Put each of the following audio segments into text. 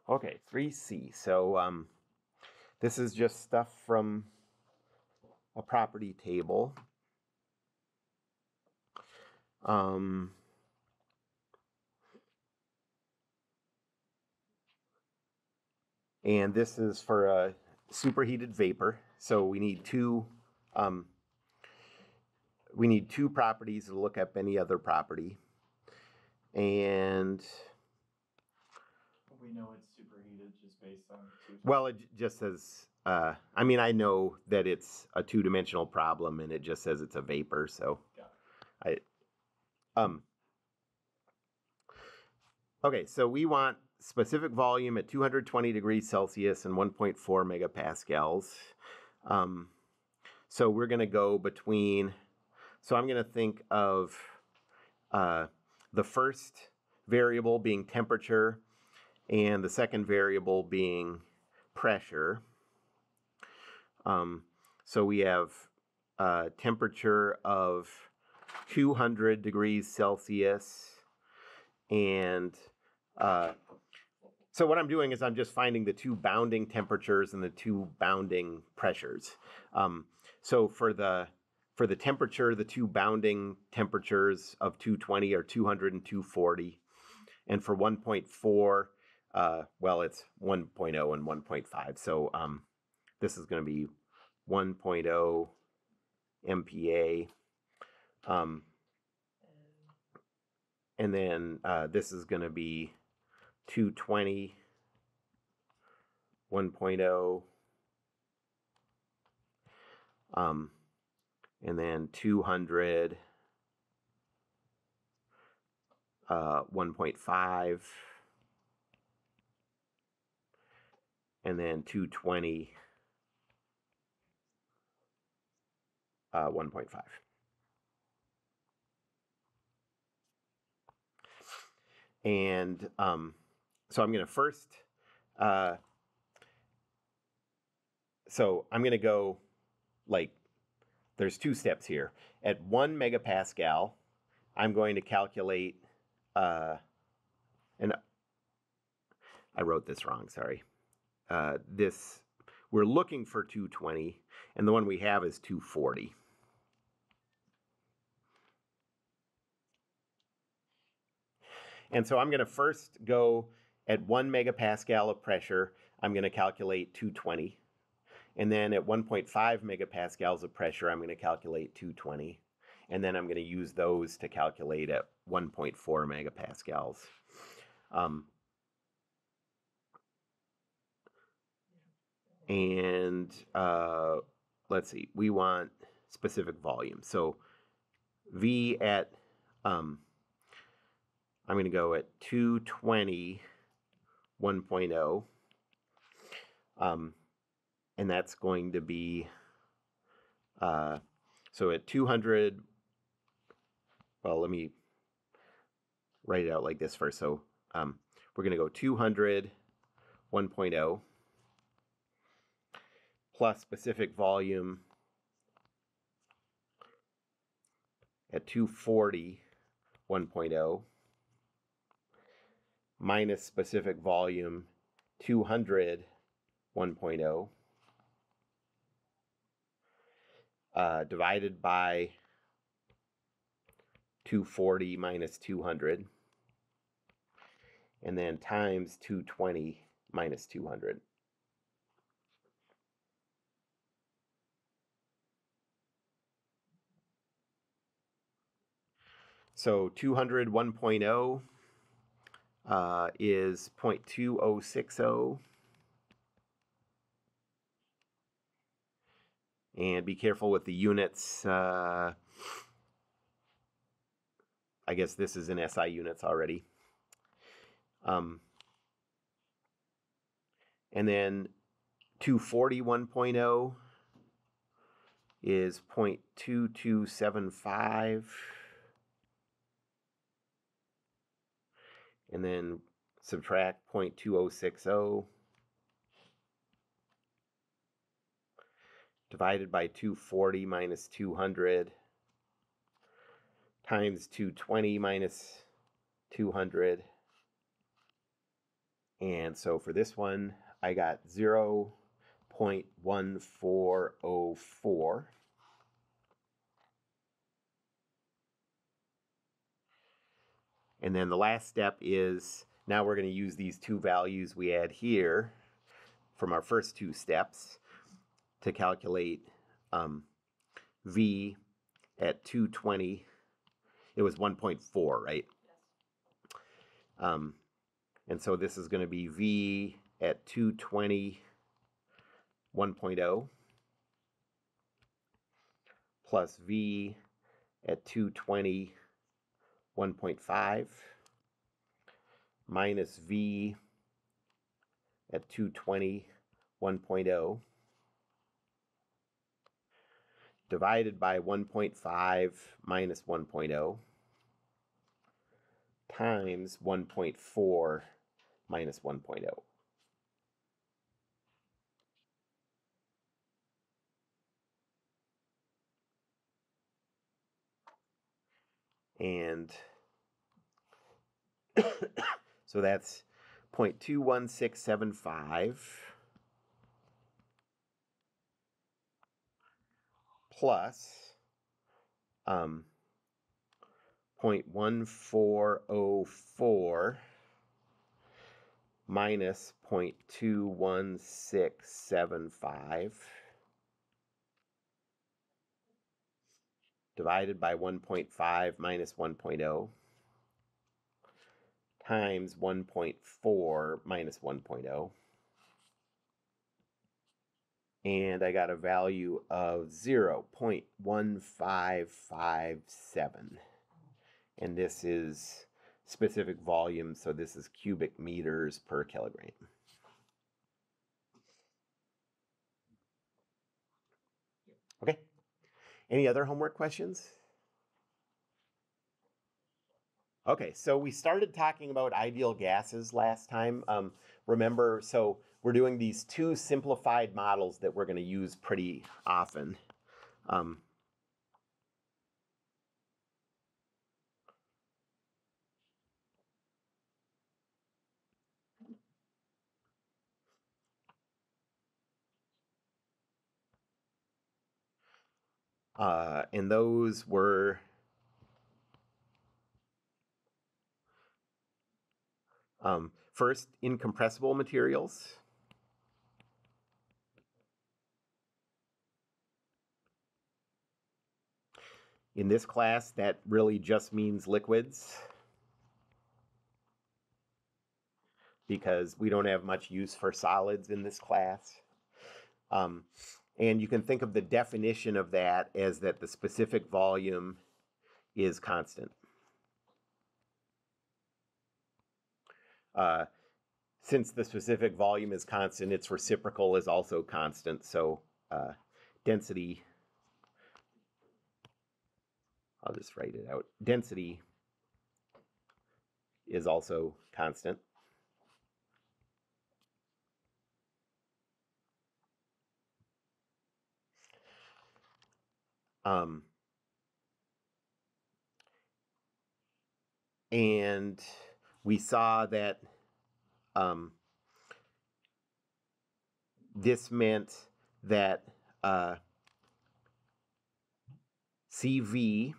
Okay, 3C. So this is just stuff from a property table. And this is for a superheated vapor. So we need two properties to look up any other property. And we know it's superheated just based on two. Well, it just says, I mean, I know that it's a two-dimensional problem and it just says it's a vapor. So okay, so we want specific volume at 220 degrees Celsius and 1.4 megapascals. So we're going to go between, so I'm going to think of the first variable being temperature and the second variable being pressure. So we have temperature of 200 degrees Celsius. And so what I'm doing is I'm just finding the two bounding temperatures and the two bounding pressures. So for the temperature, the two bounding temperatures of 220 are 200 and 240. And for 1.4, well, it's 1.0 and 1.5. So this is going to be 1.0 MPa. And then this is going to be 220, 1.0, and then 200, 1.5, and then 220, 1.5. And so I'm going to first, so I'm going to go like, there's two steps here. At 1 megapascal, I'm going to calculate, and I wrote this wrong, sorry. We're looking for 220, and the one we have is 240. And so I'm going to first go at 1 megapascal of pressure, I'm going to calculate 220. And then at 1.5 megapascals of pressure, I'm going to calculate 220. And then I'm going to use those to calculate at 1.4 megapascals. And let's see, we want specific volume. So V at, I'm going to go at 220, 1.0. And that's going to be, so at 200, well, let me write it out like this first. So we're going to go 200, 1.0 plus specific volume at 240, 1.0 minus specific volume 200, 1.0 divided by 240 minus 200, and then times 220 minus 200. So 200, 1.0 is 0.2060. And be careful with the units. I guess this is in SI units already. And then 240 1.0 is 0.2275. And then subtract 0.2060 divided by 240 minus 200 times 220 minus 200 And so for this one, I got 0.1404. And then the last step is, now we're going to use these two values we had here from our first two steps to calculate V at 220. It was 1.4, right? Yes. And so this is going to be V at 220 1.0 plus V at 220 1.5 minus V at 220 1.0 divided by 1.5 minus 1.0 times 1.4 minus 1.0. And so that's 0.21675 plus 0.1404 minus 0.21675 divided by 1.5 minus 1.0 times 1.4 minus 1.0. And I got a value of 0.1557. And this is specific volume, so this is cubic meters per kilogram. Okay. Any other homework questions? Okay, so we started talking about ideal gases last time. Remember, so we're doing these two simplified models that we're going to use pretty often. And those were first, incompressible materials. In this class, that really just means liquids because we don't have much use for solids in this class. And you can think of the definition of that as that the specific volume is constant. Since the specific volume is constant, its reciprocal is also constant. So density, I'll just write it out. Density is also constant. And we saw that this meant that CV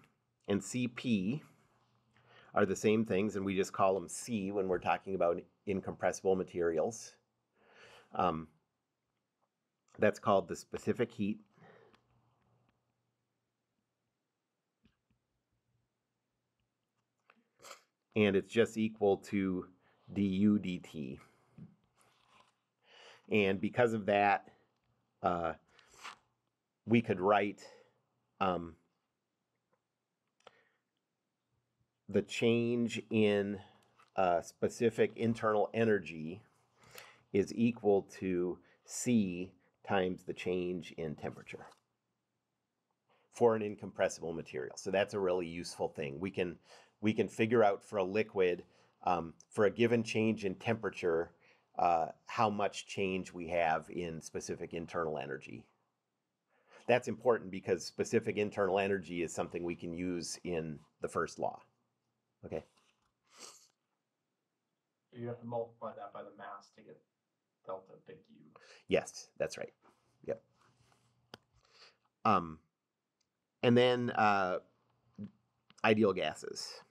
and CP are the same things, and we just call them C when we're talking about incompressible materials. That's called the specific heat. And it's just equal to du dt. And because of that, we could write the change in specific internal energy is equal to C times the change in temperature for an incompressible material. So that's a really useful thing. We can figure out for a liquid, for a given change in temperature, how much change we have in specific internal energy. That's important because specific internal energy is something we can use in the first law. Okay. You have to multiply that by the mass Yes, that's right. Yep. And then ideal gases.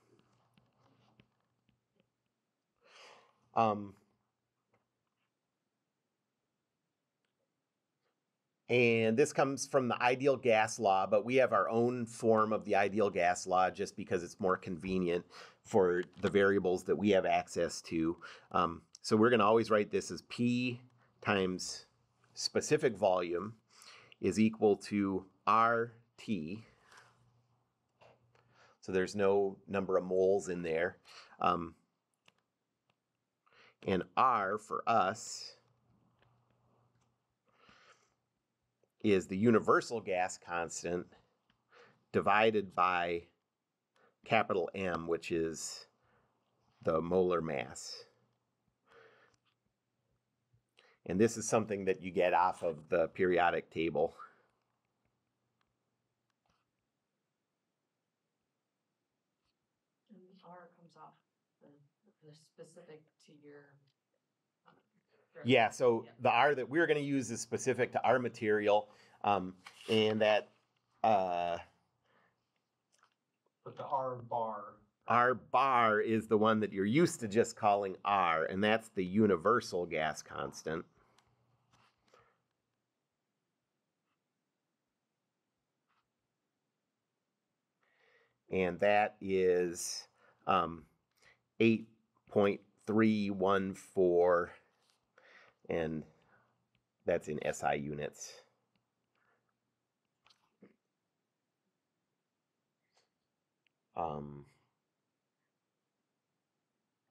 And this comes from the ideal gas law, but we have our own form of the ideal gas law just because it's more convenient for the variables that we have access to. So we're going to always write this as P times specific volume is equal to RT. So there's no number of moles in there. And R for us is the universal gas constant divided by capital M, which is the molar mass. And this is something that you get off of the periodic table. And R comes off the specific to your. Yeah, so the R that we're going to use is specific to our material, and that But the R bar is the one that you're used to just calling R, and that's the universal gas constant. And that is 8.314, and that's in SI units.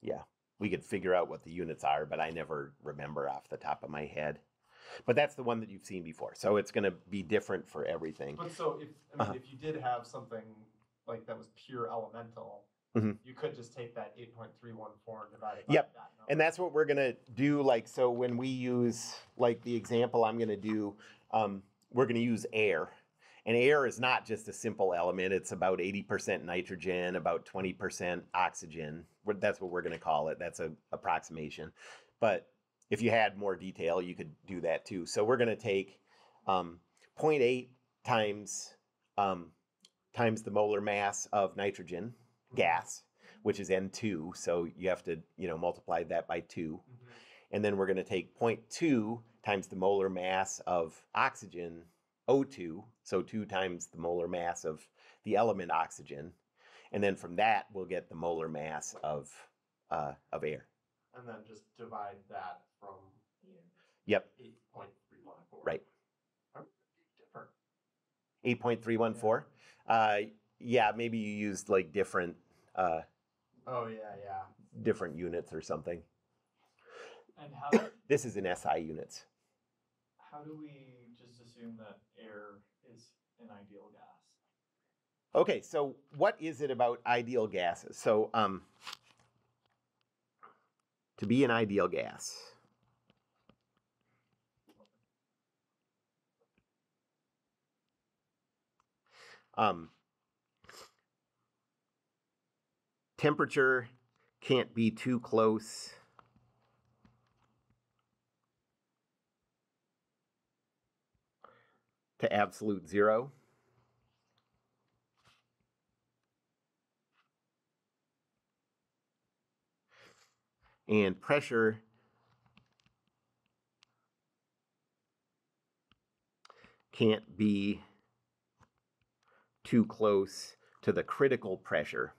Yeah, we could figure out what the units are, but I never remember off the top of my head. But that's the one that you've seen before, so it's going to be different for everything. But so if if you did have something like that was pure elemental, you could just take that 8.314 and divide it by that number. And that's what we're going to do. Like, so when we use, like, the example I'm going to do, we're going to use air. And air is not just a simple element. It's about 80% nitrogen, about 20% oxygen. That's what we're going to call it. That's an approximation. But if you had more detail, you could do that too. So we're going to take 0.8 times the molar mass of nitrogen gas, which is N2. So you have to, multiply that by 2. And then we're going to take 0.2 times the molar mass of oxygen, O2, so 2 times the molar mass of the element oxygen. And then from that, we'll get the molar mass of air. And then just divide that from 8.314. Right. Different. 8.314? Yeah, maybe you used like different different units or something. And how this is in SI units. How do we just assume that air is an ideal gas? Okay, so what is it about ideal gases? So to be an ideal gas, temperature can't be too close to absolute zero. And pressure can't be too close to the critical pressure.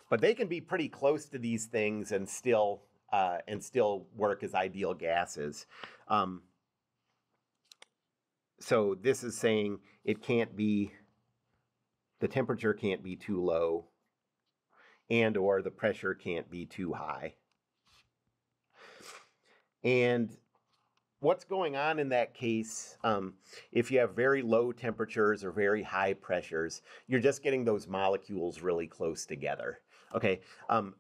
But they can be pretty close to these things and still work as ideal gases. So this is saying it can't be, the temperature can't be too low, and or the pressure can't be too high. And what's going on in that case, if you have very low temperatures or very high pressures, you're just getting those molecules really close together. Okay, I'm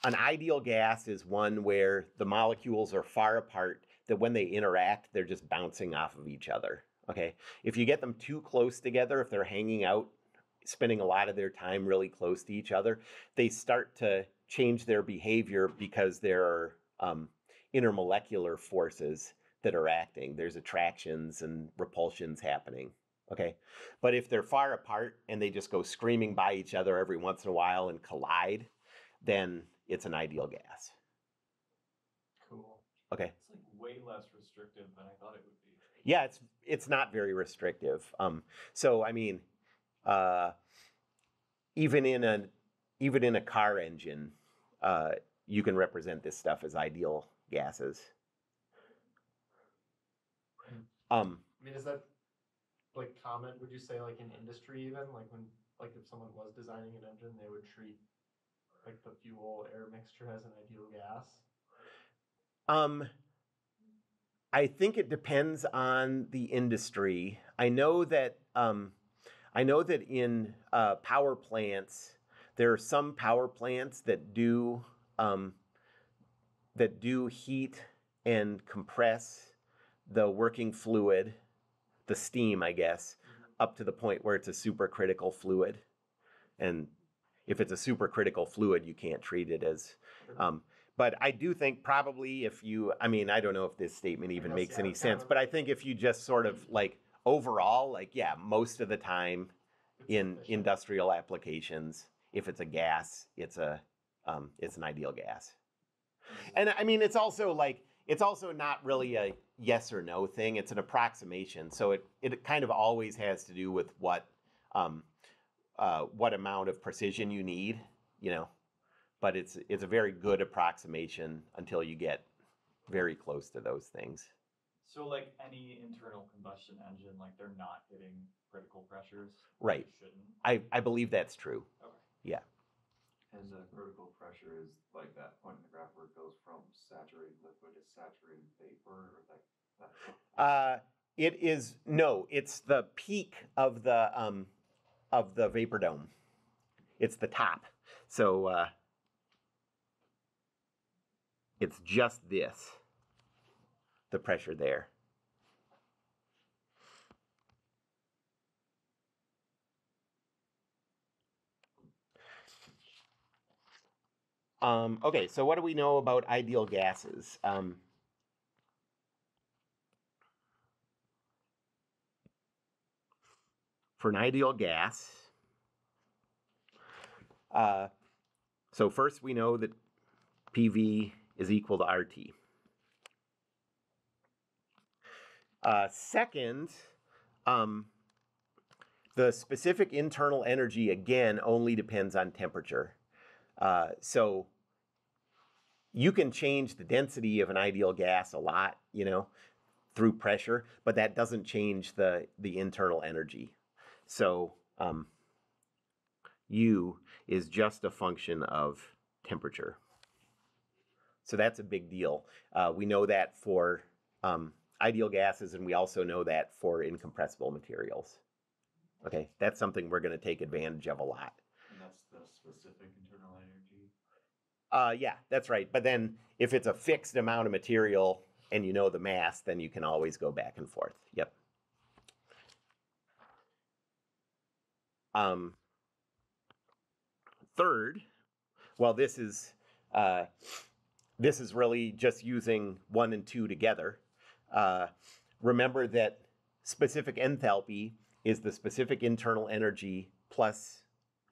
an ideal gas is one where the molecules are far apart, that when they interact, they're just bouncing off of each other. Okay. If you get them too close together, if they're hanging out, spending a lot of their time really close to each other, they start to change their behavior because there are intermolecular forces that are acting. There's attractions and repulsions happening. Okay. But if they're far apart and they just go screaming by each other every once in a while and collide, then it's an ideal gas. Cool. Okay. It's like way less restrictive than I thought it would be. Yeah, it's not very restrictive. So I mean, even in a car engine, you can represent this stuff as ideal gases. I mean, is that like common? Would you say like in industry even like if someone was designing an engine, they would treat like the fuel air mixture as an ideal gas? I think it depends on the industry. I know that in power plants, there are some power plants that do heat and compress the working fluid, the steam, I guess, up to the point where it's a supercritical fluid. And if it's a supercritical fluid, you can't treat it as. But I do think probably I mean, I don't know if this statement even makes any sense, but I think if you just sort of like overall, like, yeah, most of the time in industrial applications, if it's a gas, it's an ideal gas. And I mean, it's also not really a yes or no thing. It's an approximation. So it kind of always has to do with what amount of precision you need, but it's a very good approximation until you get very close to those things. So like any internal combustion engine, like they're not hitting critical pressures? Right. They shouldn't? I believe that's true. Okay. Yeah. And the critical pressure is like that point in the graph where it goes from saturated liquid to saturated vapor, or that? It's the peak of the vapor dome. It's the top. So it's just this, the pressure there. Okay, so what do we know about ideal gases? For an ideal gas, so first we know that PV is equal to RT. Second, the specific internal energy, again, only depends on temperature. So you can change the density of an ideal gas a lot, through pressure, but that doesn't change the internal energy. So U is just a function of temperature. So that's a big deal. We know that for ideal gases, and we also know that for incompressible materials. Okay, that's something we're going to take advantage of a lot. And that's the specific internal energy? Yeah, that's right. But then if it's a fixed amount of material and you know the mass, then you can always go back and forth. Yep. Third, well, this is really just using 1 and 2 together. Remember that specific enthalpy is the specific internal energy plus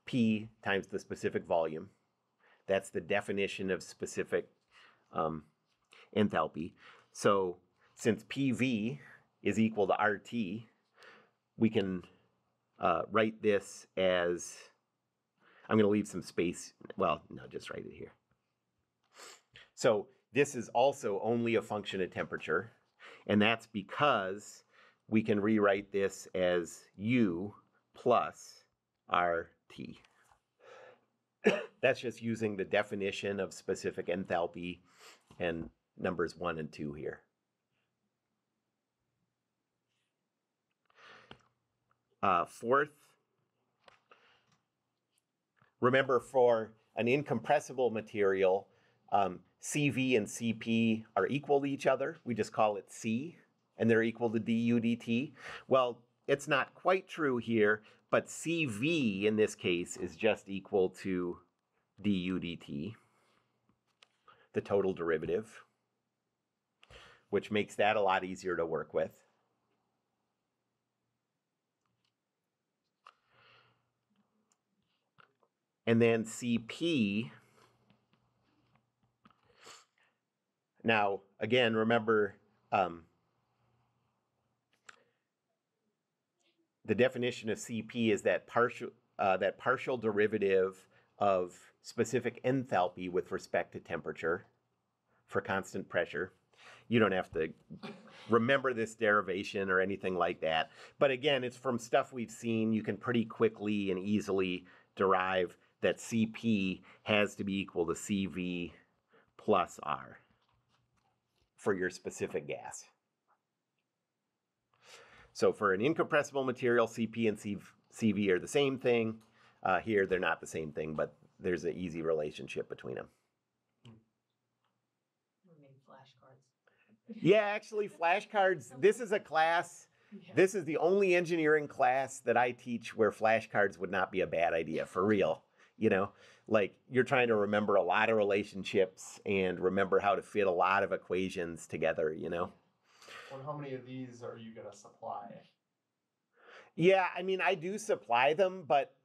P times the specific volume. That's the definition of specific enthalpy. So since PV is equal to RT, we can write this as, I'm going to leave some space. Well, no, just write it here. So this is also only a function of temperature, and that's because we can rewrite this as U plus RT. That's just using the definition of specific enthalpy and numbers 1 and 2 here. Fourth, remember for an incompressible material, CV and CP are equal to each other. We just call it C, and they're equal to du dt. Well, it's not quite true here, but CV in this case is just equal to du dt, the total derivative, which makes that a lot easier to work with. And then CP, now again, remember the definition of CP is that partial derivative of specific enthalpy with respect to temperature for constant pressure. You don't have to remember this derivation or anything like that. But again, it's from stuff we've seen. You can pretty quickly and easily derive that CP has to be equal to CV plus R for your specific gas. So for an incompressible material, CP and CV are the same thing. Here, they're not the same thing, but there's an easy relationship between them. We made flashcards. Yeah, actually, flashcards, this is a class, this is the only engineering class that I teach where flashcards would not be a bad idea, for real. You know, like you're trying to remember a lot of relationships and remember how to fit a lot of equations together, you know. Well, how many of these are you gonna supply? Yeah, I mean, I do supply them, but,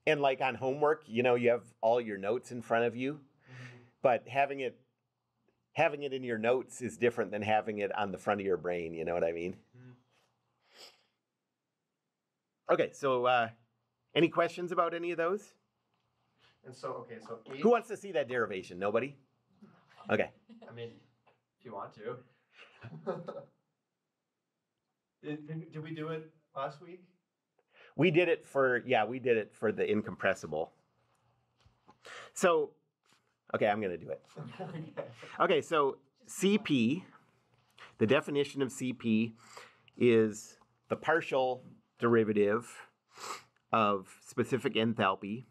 and like on homework, you know, you have all your notes in front of you, but having it in your notes is different than having it on the front of your brain, you know what I mean? Okay, so any questions about any of those? And so, okay, so H, Who wants to see that derivation? Nobody? Okay. I mean, if you want to. Did we do it last week? We did it for the incompressible. So, okay, I'm going to do it. Okay, so CP, the definition of CP is the partial derivative of specific enthalpy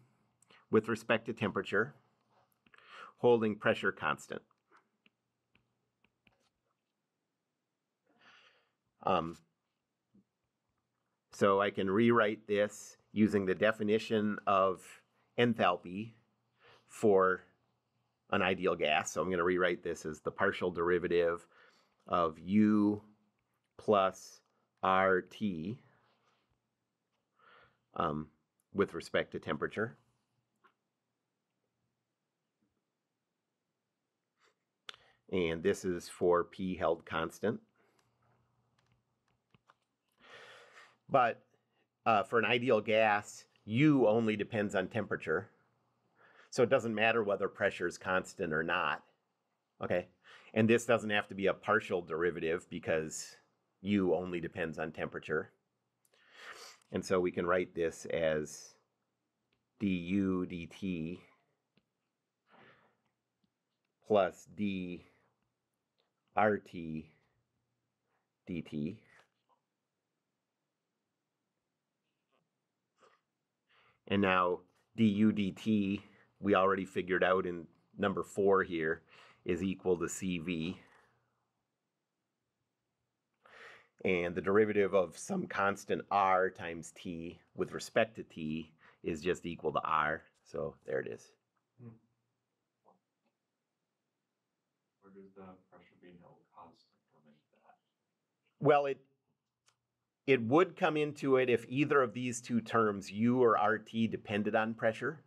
with respect to temperature, holding pressure constant. So I can rewrite this using the definition of enthalpy for an ideal gas. So I'm going to rewrite this as the partial derivative of U plus RT with respect to temperature. And this is for P held constant. But for an ideal gas, U only depends on temperature. So it doesn't matter whether pressure is constant or not. Okay? And this doesn't have to be a partial derivative because U only depends on temperature. And so we can write this as du dt plus d RT dt. And now du dt, we already figured out in number 4 here, is equal to CV. And the derivative of some constant R times T with respect to T is just equal to R. So there it is. Where does the pressure being held constant come into that? Well, it would come into it if either of these two terms, U or RT, depended on pressure.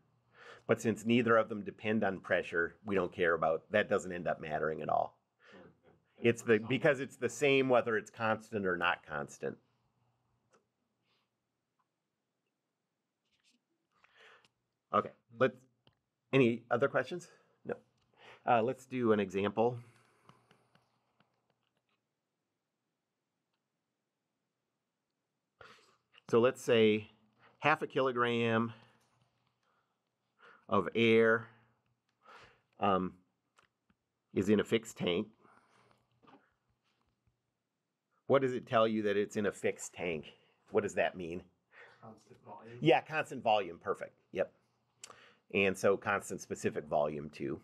But since neither of them depend on pressure, we don't care about, that doesn't end up mattering at all. It's because it's the same whether it's constant or not constant. Okay, any other questions? No. Let's do an example. So let's say 0.5 kilogram of air is in a fixed tank. What does it tell you that it's in a fixed tank? What does that mean? Constant volume. Yeah, constant volume. Perfect. Yep. and so constant specific volume too.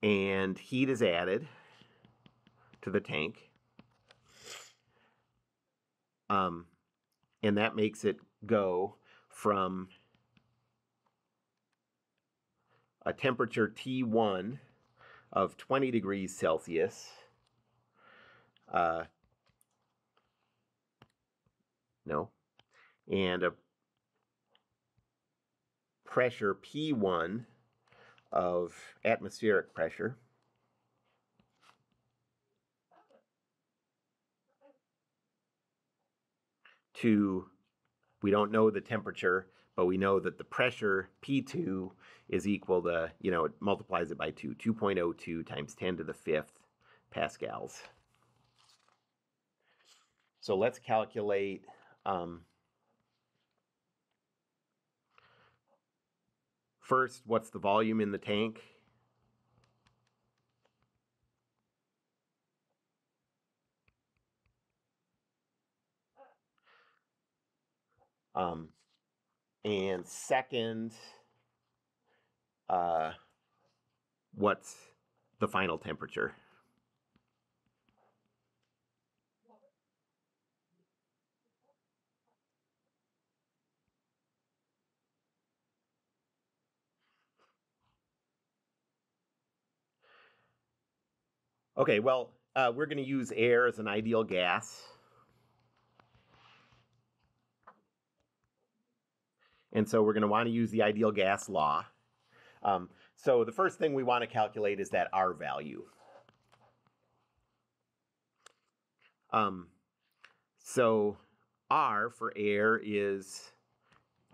And heat is added to the tank. And that makes it go from a temperature T1 of 20 degrees Celsius and a pressure P1 of atmospheric pressure to, we don't know the temperature, but we know that the pressure P2 is equal to, it multiplies it by 2.02 times 10 to the 5th pascals. So let's calculate first, what's the volume in the tank? And second, what's the final temperature? Okay, well, we're going to use air as an ideal gas. And so we're going to want to use the ideal gas law. So the first thing we want to calculate is that R value. So R for air is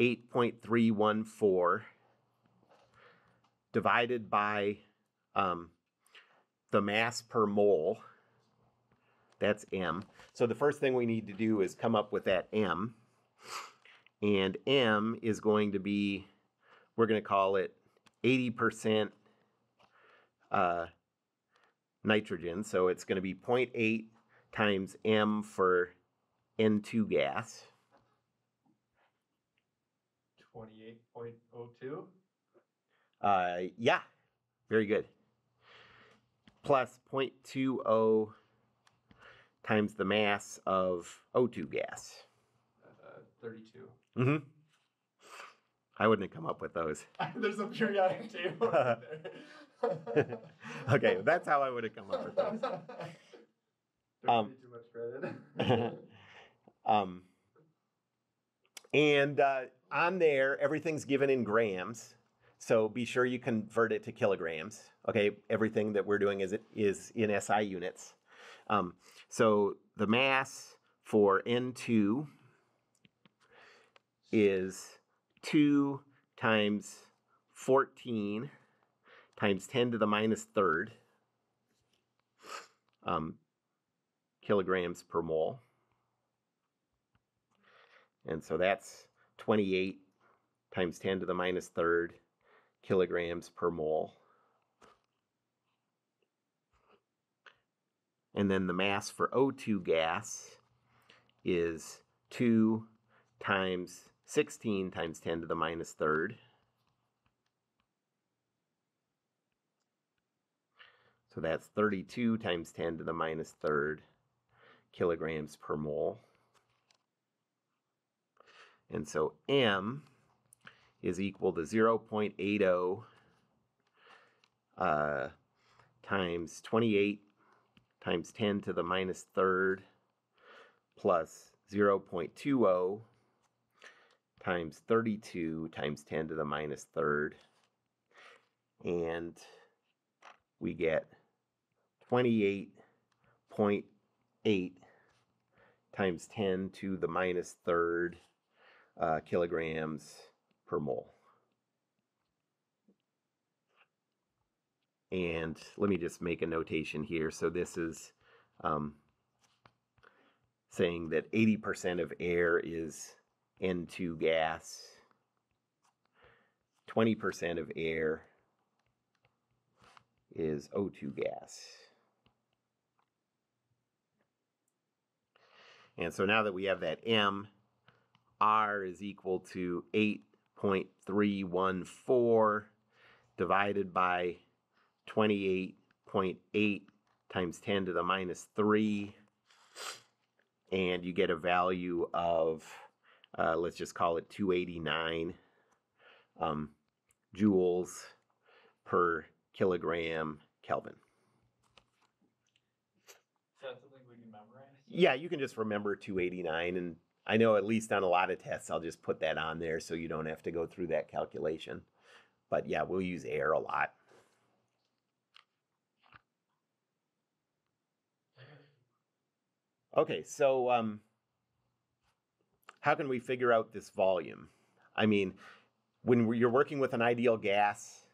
8.314 divided by the mass per mole. That's M. So the first thing we need to do is come up with that M. And M is going to be, we're going to call it 80% nitrogen. So it's going to be 0.8 times M for N2 gas. 28.02? Yeah, very good. Plus 0.20 times the mass of O2 gas. 32. Mm-hmm. I wouldn't have come up with those. There's a periodic table right there. Okay, that's how I would have come up with those. Don't give me too much credit. And on there, everything's given in grams. So be sure you convert it to kilograms. Okay, everything that we're doing is in SI units. So the mass for N2 is 2 times 14 times 10 to the minus third kilograms per mole. And so that's 28 times 10 to the minus third kilograms per mole. And then the mass for O2 gas is 2 times 16 times 10 to the minus third. So that's 32 times 10 to the minus third kilograms per mole. And so M is equal to 0.80 times 28 times 10 to the minus third plus 0.20 times 32 times 10 to the minus third. And we get 28.8 times 10 to the minus third kilograms per mole. And let me just make a notation here. So this is saying that 80% of air is N2 gas, 20% of air is O2 gas. And so now that we have that M, R is equal to 8.314 divided by 28.8 times 10 to the minus 3. And you get a value of, let's just call it 289 joules per kilogram Kelvin. Is that something we can memorize? Yeah, you can just remember 289, and I know at least on a lot of tests I'll just put that on there so you don't have to go through that calculation. But yeah, we'll use air a lot. Okay, so how can we figure out this volume? I mean, when you're working with an ideal gas,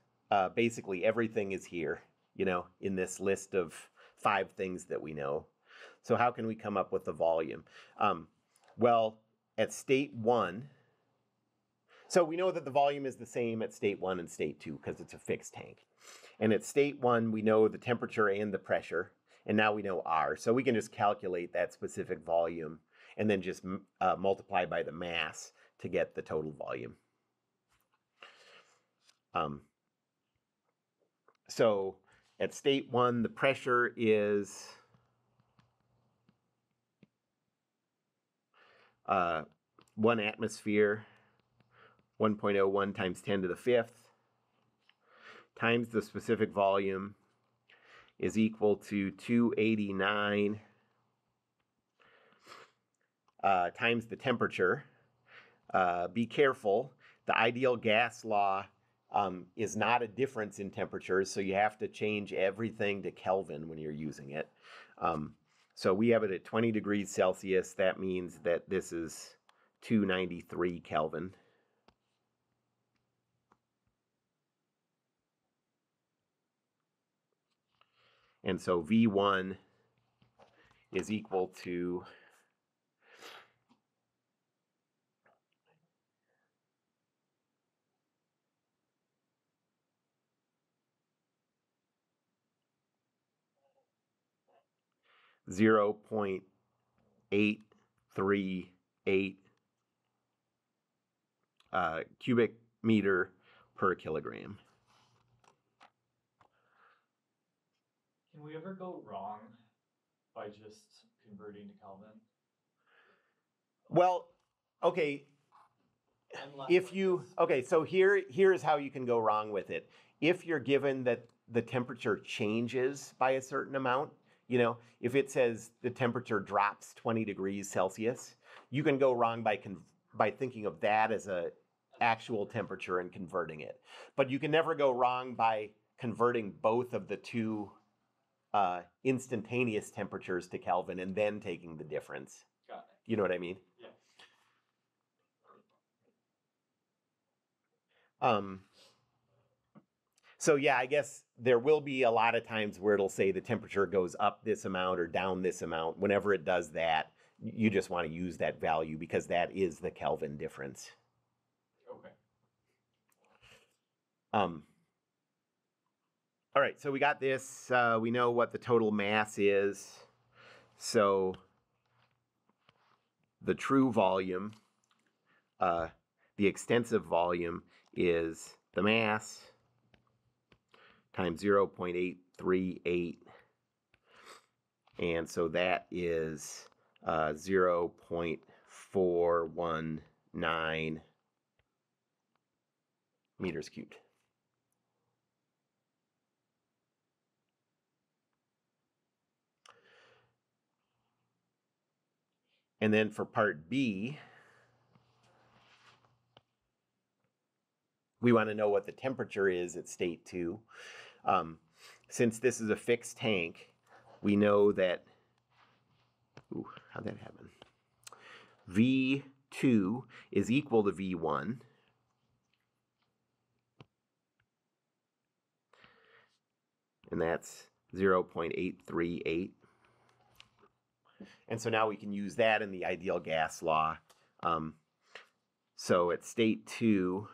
basically everything is here, you know, in this list of 5 things that we know. So how can we come up with the volume? Well, at state 1, so we know that the volume is the same at state 1 and state 2 because it's a fixed tank. And at state 1, we know the temperature and the pressure, and now we know R. So we can just calculate that specific volume and then just multiply by the mass to get the total volume. So at state 1, the pressure is 1 atmosphere, 1.01 times 10 to the 5th, times the specific volume is equal to 289 times the temperature. Be careful, the ideal gas law is not a difference in temperatures, so you have to change everything to Kelvin when you're using it. So we have it at 20 degrees Celsius. That means that this is 293 Kelvin. And so V1 is equal to 0.838 cubic meter per kilogram. Can we ever go wrong by just converting to Kelvin? Well, okay, if you, okay, so here's how you can go wrong with it. If you're given that the temperature changes by a certain amount, you know, if it says the temperature drops 20 degrees Celsius, you can go wrong by thinking of that as a actual temperature and converting it. But you can never go wrong by converting both of the two instantaneous temperatures to Kelvin and then taking the difference. Got it. You know what I mean? Yeah. So yeah, I guess there will be a lot of times where it'll say the temperature goes up this amount or down this amount. Whenever it does that, you just want to use that value because that is the Kelvin difference. Okay. All right, so we got this. We know what the total mass is. So the true volume, the extensive volume is the mass times 0.838. And so that is 0.419 meters cubed. And then for part B, we want to know what the temperature is at state 2. Since this is a fixed tank, we know that, how'd that happen? V2 is equal to V1. And that's 0.838. And so now we can use that in the ideal gas law. So at state 2,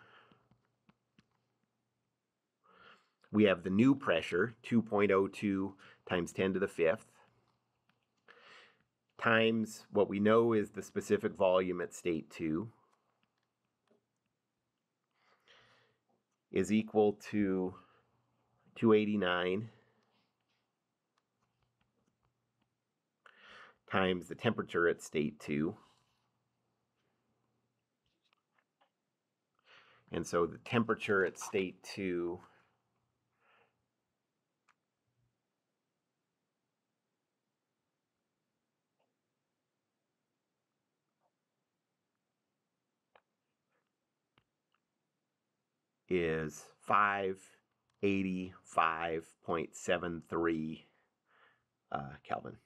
we have the new pressure, 2.02 times 10 to the 5th, times what we know is the specific volume at state 2, is equal to 289 times the temperature at state 2. And so the temperature at state 2 is 585.73 Kelvin.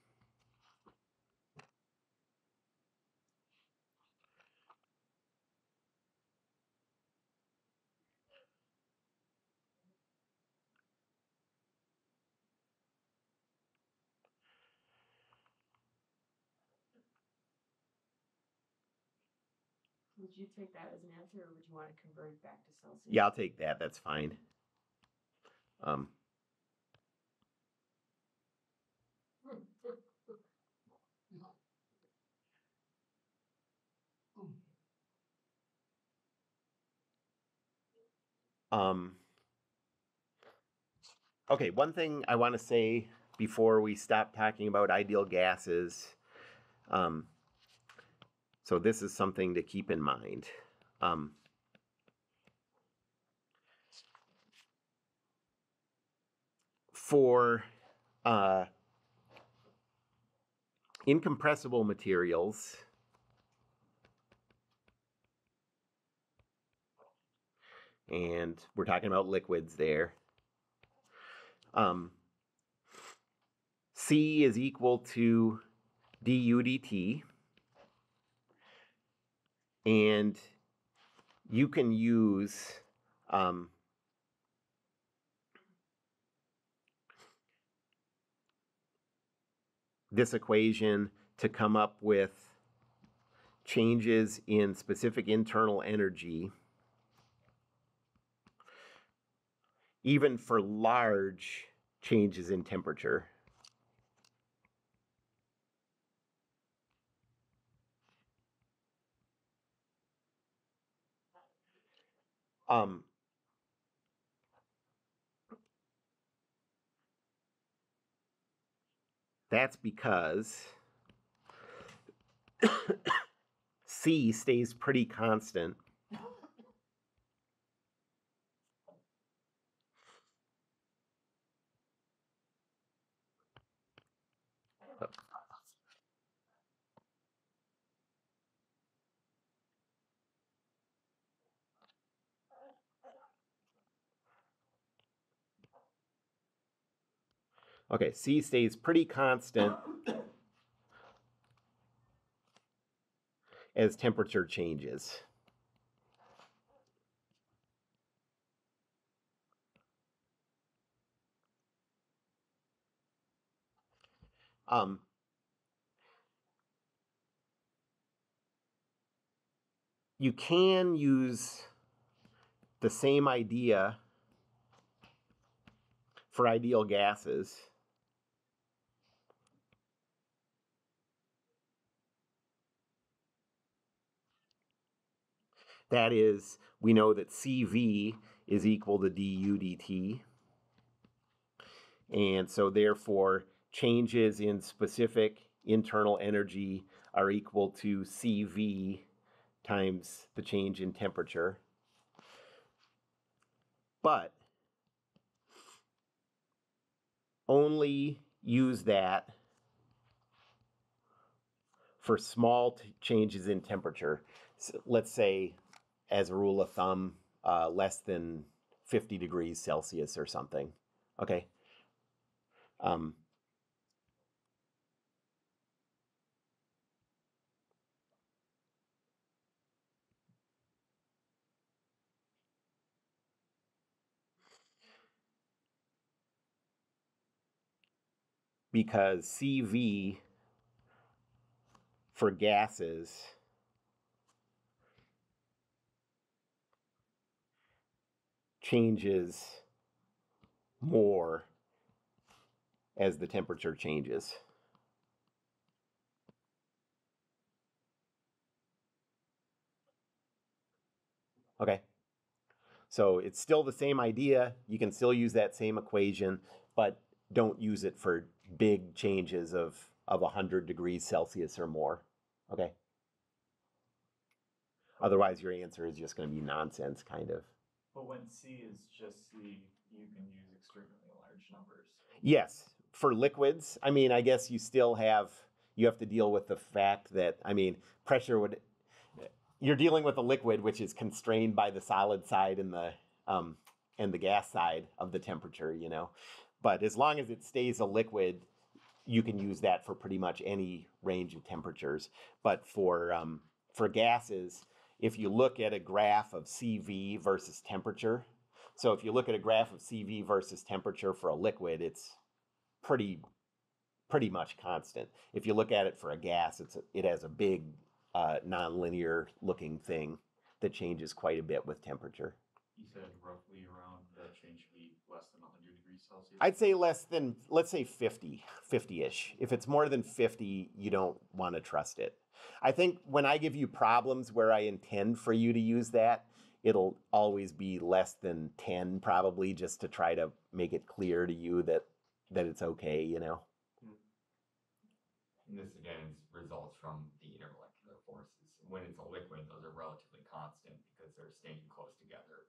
Would you take that as an answer, or would you want to convert it back to Celsius? Yeah, I'll take that. That's fine. Okay, one thing I want to say before we stop talking about ideal gases. So this is something to keep in mind. For incompressible materials, and we're talking about liquids there, C is equal to du dt, and you can use this equation to come up with changes in specific internal energy, even for large changes in temperature. That's because C stays pretty constant. Okay, C stays pretty constant as temperature changes. You can use the same idea for ideal gases. That is, we know that CV is equal to du dt. And so therefore, changes in specific internal energy are equal to CV times the change in temperature. But only use that for small changes in temperature. So let's say, as a rule of thumb, less than 50 degrees Celsius or something. Okay. Because CV for gases changes more as the temperature changes. Okay. So it's still the same idea. You can still use that same equation, but don't use it for big changes of 100 degrees Celsius or more. Okay? Otherwise, your answer is just going to be nonsense, kind of. But when C is just C, you can use extremely large numbers. Yes, for liquids, I mean, I guess you have to deal with the fact that, I mean, you're dealing with a liquid which is constrained by the solid side and the gas side of the temperature, you know. But as long as it stays a liquid, you can use that for pretty much any range of temperatures. But for gases, if you look at a graph of CV versus temperature, so if you look at a graph of CV versus temperature for a liquid, it's pretty much constant. If you look at it for a gas, it has a big nonlinear looking thing that changes quite a bit with temperature. You said roughly around that change should be less than 100 degrees Celsius? I'd say less than, let's say 50-ish. If it's more than 50, you don't want to trust it. I think when I give you problems where I intend for you to use that, it'll always be less than 10 probably, just to try to make it clear to you that it's okay, you know. And this again results from the intermolecular forces. When it's a liquid, those are relatively constant because they're staying close together.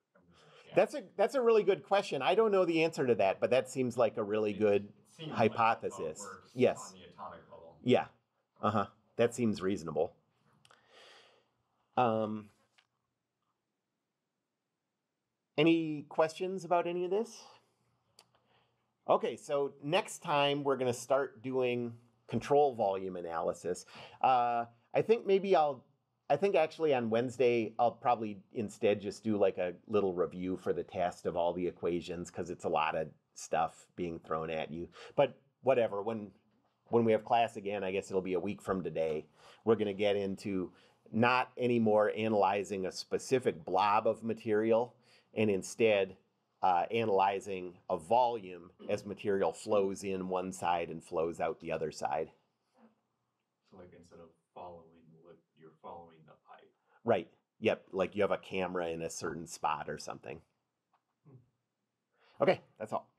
That's a really good question. I don't know the answer to that, but that seems like a really good hypothesis. Like how it works yes. On the atomic level. Yeah. Uh-huh. That seems reasonable. Any questions about any of this? Okay, so next time we're going to start doing control volume analysis. I think actually on Wednesday, I'll probably instead just do like a little review for the test of all the equations, because it's a lot of stuff being thrown at you. But whatever, when we have class again, I guess it'll be a week from today, we're going to get into not anymore analyzing a specific blob of material, and instead analyzing a volume as material flows in one side and flows out the other side. So like instead of following you're following the pipe. Right. Yep. Like you have a camera in a certain spot or something. Okay, that's all.